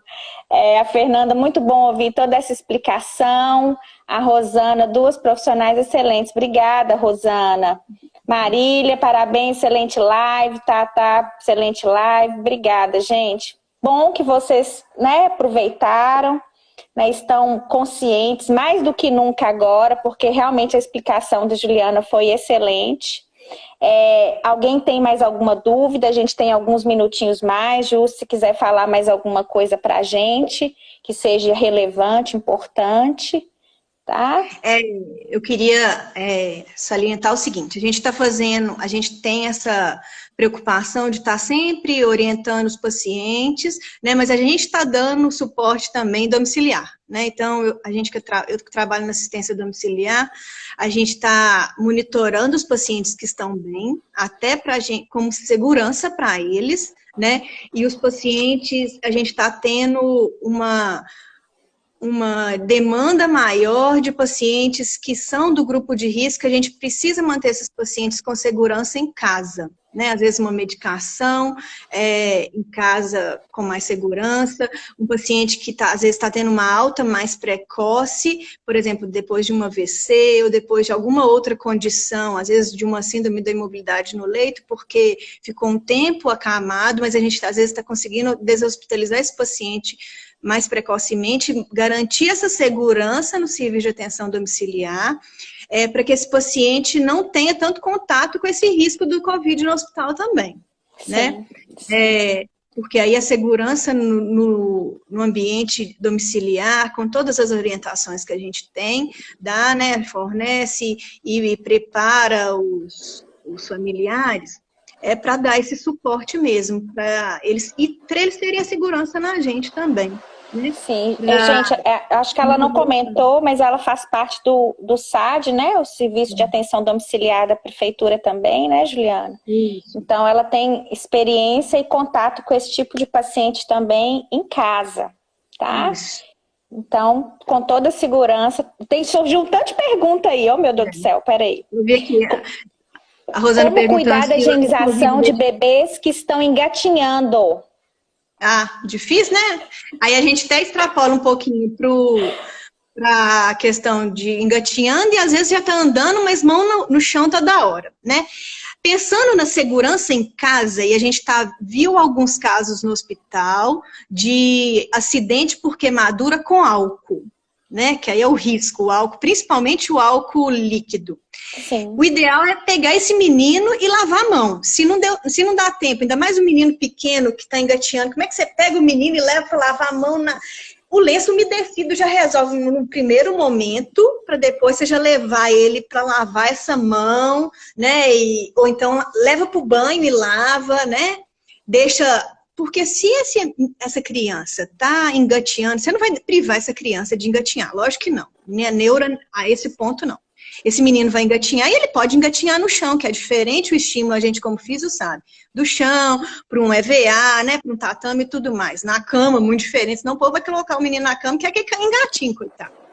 A Fernanda, muito bom ouvir toda essa explicação. A Rosana, duas profissionais excelentes. Obrigada, Rosana. Marília, parabéns, excelente live. Tá, excelente live. Obrigada, gente. Bom que vocês, né, aproveitaram, né, estão conscientes, mais do que nunca agora, porque realmente a explicação da Juliana foi excelente. Alguém tem mais alguma dúvida? A gente tem alguns minutinhos mais. Ju, se quiser falar mais alguma coisa para a gente, que seja relevante, importante. Tá? Eu queria salientar o seguinte, a gente tem essa preocupação de estar sempre orientando os pacientes, né, mas a gente está dando suporte também domiciliar, né, então eu que trabalho na assistência domiciliar, a gente está monitorando os pacientes que estão bem, até para a gente, como segurança para eles, né, e os pacientes, a gente está tendo uma demanda maior de pacientes que são do grupo de risco, a gente precisa manter esses pacientes com segurança em casa, né? Às vezes uma medicação em casa com mais segurança, um paciente que às vezes está tendo uma alta mais precoce, por exemplo, depois de uma AVC ou depois de alguma outra condição, às vezes de uma síndrome da imobilidade no leito, porque ficou um tempo acamado, mas a gente às vezes está conseguindo deshospitalizar esse paciente mais precocemente, garantir essa segurança no serviço de atenção domiciliar, para que esse paciente não tenha tanto contato com esse risco do Covid no hospital também, né? Porque aí a segurança no ambiente domiciliar, com todas as orientações que a gente tem, dá, né, fornece e prepara os familiares, para dar esse suporte mesmo, para eles terem a segurança na gente também. Sim, gente, acho que ela não comentou, mas ela faz parte do SAD, né? O Serviço de Atenção Domiciliar da Prefeitura também, né, Juliana? Isso. Então, ela tem experiência e contato com esse tipo de paciente também em casa, tá? Isso. Então, com toda segurança. Surgiu um tanto de pergunta aí, meu Deus do céu, peraí. Vou ver aqui. A Rosana Como cuidar da se higienização de bebês que estão engatinhando? Difícil, né? Aí a gente até extrapola um pouquinho para a questão de engatinhando e às vezes já está andando, mas mão no chão toda hora, né? Pensando na segurança em casa, e a gente viu alguns casos no hospital de acidente por queimadura com álcool, né? Que aí é o risco, o álcool, principalmente o álcool líquido. Sim. O ideal é pegar esse menino e lavar a mão. Se não dá tempo, ainda mais um menino pequeno que está engateando, como é que você pega o menino e leva para lavar a mão? O lenço umedecido já resolve no primeiro momento, para depois você já levar ele para lavar essa mão, né? Ou então leva para o banho e lava, né? Porque se essa criança está engateando, você não vai privar essa criança de engatinhar, lógico que não. Minha neura, a esse ponto, não. Esse menino vai engatinhar e ele pode engatinhar no chão, que é diferente o estímulo, a gente como físio sabe. Do chão, para um EVA, né, para um tatame e tudo mais. Na cama, muito diferente, senão o povo vai colocar o menino na cama, que é que engatinho, coitado.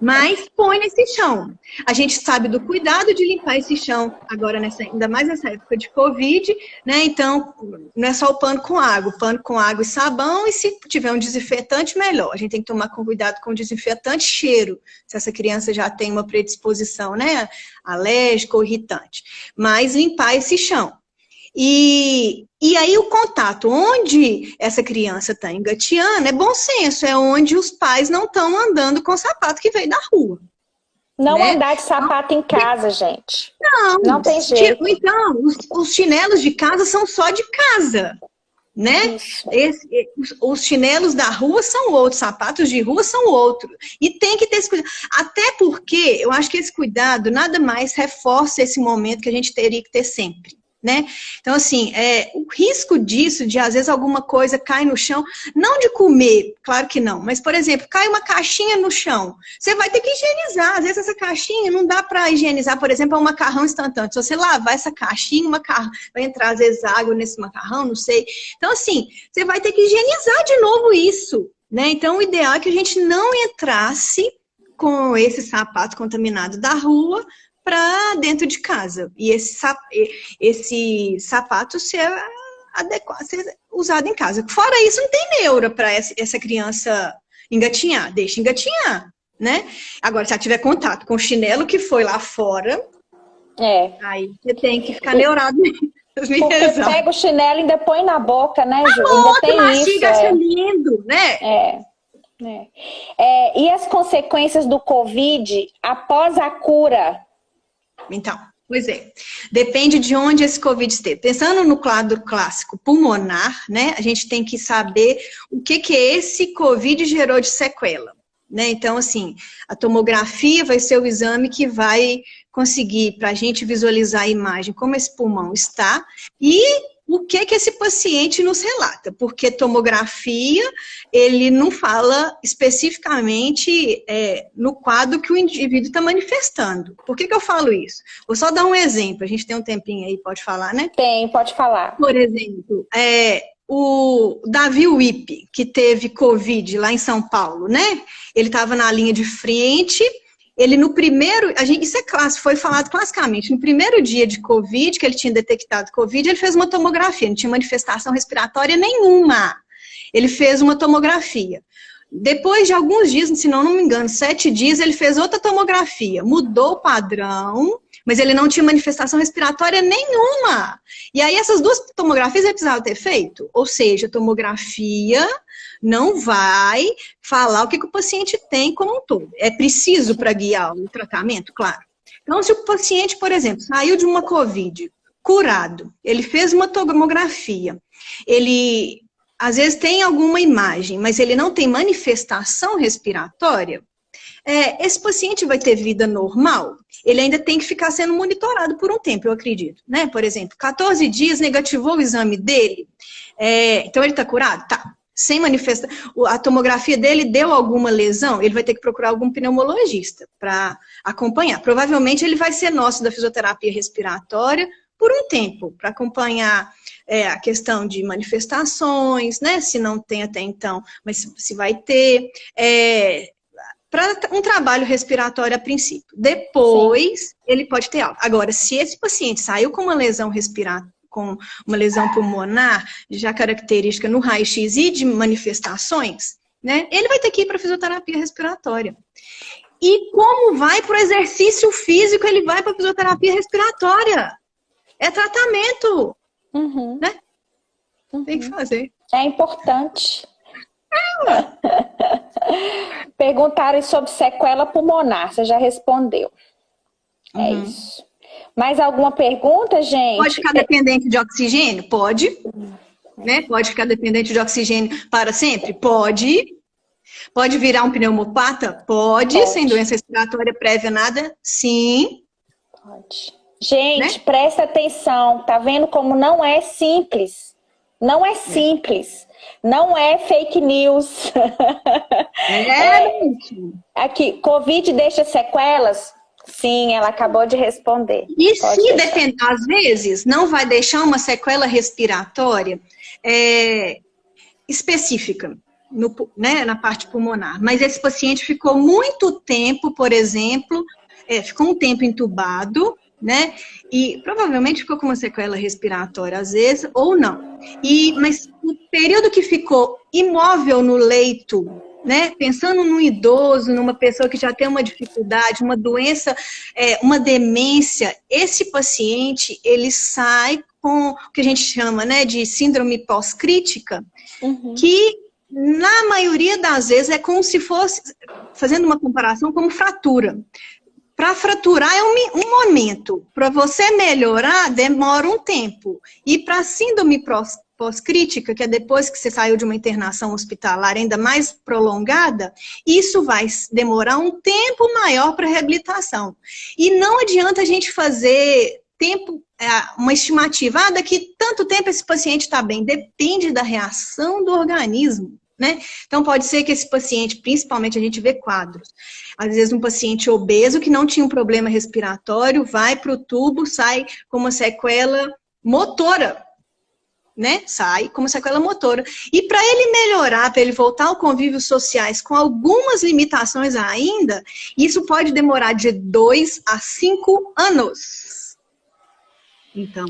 Mas põe nesse chão. A gente sabe do cuidado de limpar esse chão, agora ainda mais nessa época de Covid, né? Então, não é só o pano com água e sabão, e se tiver um desinfetante, melhor. A gente tem que tomar cuidado com o desinfetante cheiro, se essa criança já tem uma predisposição, né, alérgica ou irritante. Mas limpar esse chão. E aí o contato, onde essa criança está engateando, é bom senso, é onde os pais não estão andando com o sapato que veio da rua. Não, né? andar de sapato em casa, gente. Não tem jeito. Então, os chinelos de casa são só de casa, né? Os chinelos da rua são outros, sapatos de rua são outros. E tem que ter esse cuidado. Até porque eu acho que esse cuidado nada mais reforça esse momento que a gente teria que ter sempre. Né? Então, assim, o risco disso, de às vezes alguma coisa cai no chão, não de comer, claro que não, mas, por exemplo, cai uma caixinha no chão, você vai ter que higienizar, às vezes essa caixinha não dá para higienizar, por exemplo, é um macarrão instantâneo, se você lavar essa caixinha, vai entrar às vezes água nesse macarrão, não sei, então, assim, você vai ter que higienizar de novo isso, né? Então, o ideal é que a gente não entrasse com esse sapato contaminado da rua para dentro de casa. E esse sapato ser adequado, ser usado em casa. Fora isso, não tem neura para essa criança engatinhar. Deixa engatinhar, né? Agora, se ela tiver contato com o chinelo que foi lá fora, aí você tem que ficar neurado mesmo. Porque pega o chinelo e ainda põe na boca, né, Ju? Ainda tem mastiga, isso. Acha lindo, né? E as consequências do Covid após a cura? Então, pois é, depende de onde esse Covid esteve. Pensando no quadro clássico pulmonar, né, a gente tem que saber o que esse Covid gerou de sequela, né? Então, assim, a tomografia vai ser o exame que vai conseguir, para a gente visualizar a imagem, como esse pulmão está, e o que esse paciente nos relata, porque tomografia, ele não fala especificamente no quadro que o indivíduo está manifestando. Por que eu falo isso? Vou só dar um exemplo, a gente tem um tempinho aí, pode falar, né? Tem, pode falar. Por exemplo, o Davi Wipe, que teve Covid lá em São Paulo, né? Ele estava na linha de frente, ele no primeiro, isso é clássico, foi falado classicamente, no primeiro dia de Covid, que ele tinha detectado Covid, ele fez uma tomografia, não tinha manifestação respiratória nenhuma. Ele fez uma tomografia. Depois de alguns dias, se não me engano, 7 dias, ele fez outra tomografia, mudou o padrão, mas ele não tinha manifestação respiratória nenhuma. E aí essas duas tomografias ele precisava ter feito. Ou seja, a tomografia não vai falar o que o paciente tem como um todo. É preciso para guiar o tratamento, claro. Então, se o paciente, por exemplo, saiu de uma COVID, curado, ele fez uma tomografia, ele às vezes tem alguma imagem, mas ele não tem manifestação respiratória, esse paciente vai ter vida normal, ele ainda tem que ficar sendo monitorado por um tempo, eu acredito, né? Por exemplo, 14 dias negativou o exame dele, então ele está curado? Tá. Sem manifestação, a tomografia dele deu alguma lesão, ele vai ter que procurar algum pneumologista para acompanhar. Provavelmente ele vai ser nosso da fisioterapia respiratória por um tempo, para acompanhar a questão de manifestações, né? Se não tem até então, mas se vai ter, para um trabalho respiratório a princípio. Depois, sim, ele pode ter algo. Agora, se esse paciente saiu com uma lesão respiratória, com uma lesão pulmonar, já característica no raio-x e de manifestações, né? Ele vai ter que ir para fisioterapia respiratória. E como vai para o exercício físico, ele vai para fisioterapia respiratória. É tratamento, né? Tem que fazer. É importante. Perguntaram sobre sequela pulmonar, você já respondeu. É isso. Mais alguma pergunta, gente? Pode ficar dependente de oxigênio? Pode. Né? Pode ficar dependente de oxigênio para sempre? Pode. Pode virar um pneumopata? Pode. Sem doença respiratória prévia, nada? Sim. Pode. Gente, né? Presta atenção. Tá vendo como não é simples? Não é simples. Não é fake news. Aqui, Covid deixa sequelas? Sim, ela acabou de responder. E se depende, às vezes, não vai deixar uma sequela respiratória específica né, na parte pulmonar, mas esse paciente ficou muito tempo, por exemplo, ficou um tempo entubado, né? E provavelmente ficou com uma sequela respiratória, às vezes, ou não. Mas o período que ficou imóvel no leito, né? Pensando num idoso, numa pessoa que já tem uma dificuldade, uma doença, uma demência, esse paciente, ele sai com o que a gente chama, né, de síndrome pós-crítica, que na maioria das vezes é como se fosse, fazendo uma comparação, como fratura. Para fraturar é um momento, para você melhorar demora um tempo, e para síndrome pós-crítica, que é depois que você saiu de uma internação hospitalar ainda mais prolongada, isso vai demorar um tempo maior para reabilitação. E não adianta a gente fazer uma estimativa, daqui tanto tempo esse paciente está bem, depende da reação do organismo, né? Então pode ser que esse paciente, principalmente a gente vê quadros, às vezes um paciente obeso que não tinha um problema respiratório, vai para o tubo, sai com uma sequela motora, né? Sai como sequela motora. E para ele melhorar, para ele voltar ao convívio sociais com algumas limitações ainda, isso pode demorar de 2 a 5 anos. Então,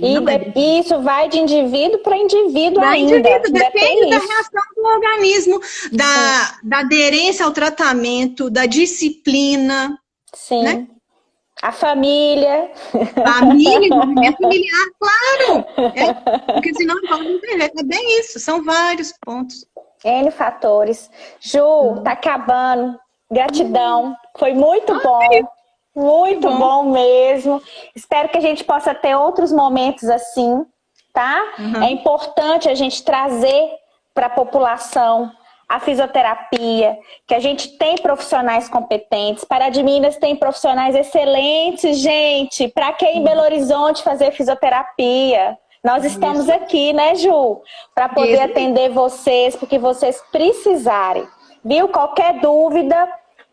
isso vai de indivíduo para indivíduo ainda. Depende da reação do organismo, da aderência ao tratamento, da disciplina. Sim. Né? A família. Família, movimento familiar, claro. Porque senão não tem jeito. É bem isso, são vários pontos. N fatores. Ju, tá acabando. Gratidão. Foi muito bom. Muito bom mesmo. Espero que a gente possa ter outros momentos assim, tá? É importante a gente trazer para a população a fisioterapia, que a gente tem profissionais competentes. Pará de Minas tem profissionais excelentes, gente. Para quem em Belo Horizonte fazer fisioterapia? Nós estamos aqui, né, Ju? Para poder atender vocês, porque vocês precisarem. Viu? Qualquer dúvida,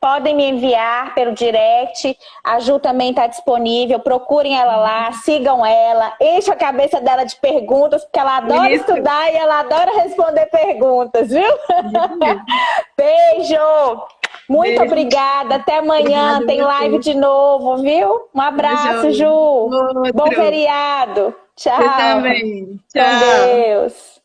podem me enviar pelo direct. A Ju também está disponível. Procurem ela lá, sigam ela, enchem a cabeça dela de perguntas, porque ela adora estudar e ela adora responder perguntas, viu? Beijo! Muito obrigada. Até amanhã. Tem live de novo, viu? Um abraço, Ju. Bom feriado. Tchau. Você também. Tchau. Com Deus.